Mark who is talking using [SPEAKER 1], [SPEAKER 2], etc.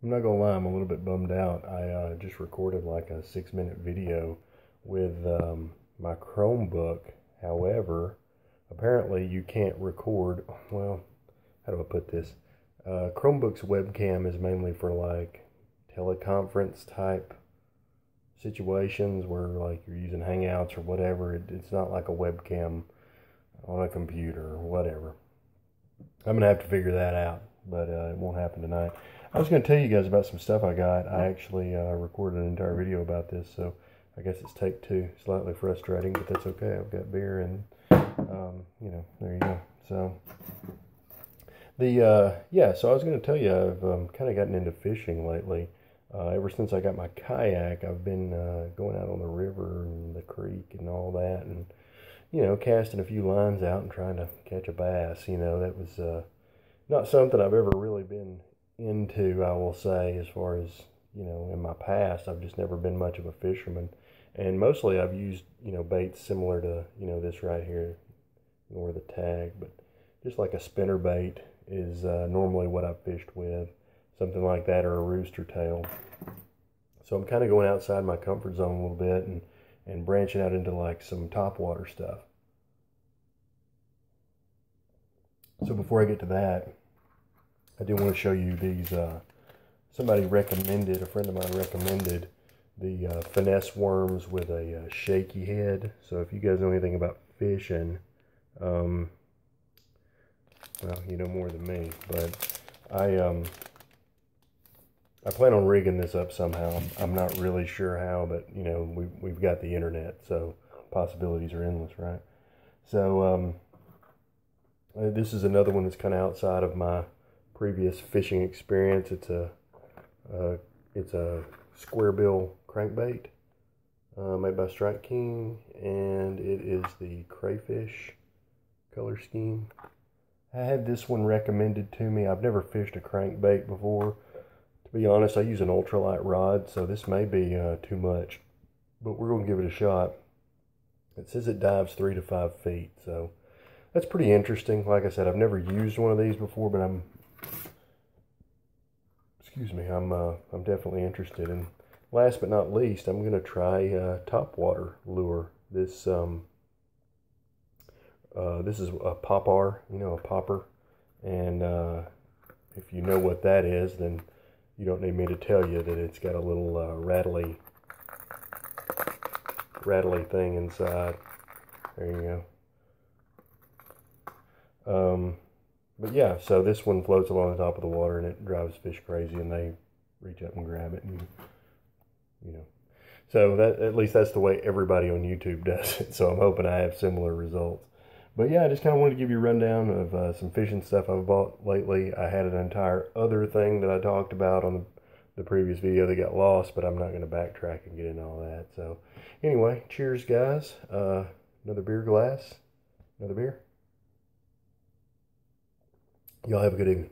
[SPEAKER 1] I'm not gonna lie, I'm a little bit bummed out. I just recorded like a 6-minute video with my Chromebook. However, apparently you can't record, well, how do I put this? Chromebook's webcam is mainly for like teleconference type situations where like you're using Hangouts or whatever. It's not like a webcam on a computer or whatever. I'm gonna have to figure that out, but it won't happen tonight. I was gonna tell you guys about some stuff I got. I actually recorded an entire video about this, so I guess it's take two. Slightly frustrating, but that's okay. I've got beer, and you know, there you go. So so I was gonna tell you I've kind of gotten into fishing lately. Ever since I got my kayak, I've been going out on the river and the creek and all that, and you know, casting a few lines out and trying to catch a bass. You know, that was not something I've ever really been into, I will say, as far as, you know, in my past. I've just never been much of a fisherman. And mostly I've used, you know, baits similar to, you know, this right here, or the tag. But just like a spinner bait is normally what I've fished with. Something like that, or a rooster tail. So I'm kind of going outside my comfort zone a little bit and branching out into like some topwater stuff. So before I get to that, I do want to show you these. Somebody recommended, a friend of mine recommended the finesse worms with a shaky head. So if you guys know anything about fishing, well, you know more than me, but I plan on rigging this up somehow. I'm not really sure how, but you know, we've got the internet, so possibilities are endless, right? So this is another one that's kind of outside of my previous fishing experience. It's a square bill crankbait made by Strike King, and it is the crayfish color scheme. I had this one recommended to me. I've never fished a crankbait before. To be honest, I use an ultralight rod, so this may be too much, but we're going to give it a shot. It says it dives 3 to 5 feet, so that's pretty interesting. Like I said, I've never used one of these before, but I'm definitely interested. And last but not least, I'm going to try topwater lure. This is a popper, you know, a popper, and if you know what that is, then you don't need me to tell you that it's got a little rattly thing inside. There you go. But yeah, so this one floats along the top of the water, and it drives fish crazy, and they reach up and grab it, and you know. So that, at least that's the way everybody on YouTube does it. So I'm hoping I have similar results. But yeah, I just kind of wanted to give you a rundown of some fishing stuff I've bought lately. I had an entire other thing that I talked about on the previous video that got lost, but I'm not going to backtrack and get into all that. So anyway, cheers, guys. Another beer glass. Another beer. Y'all have a good evening.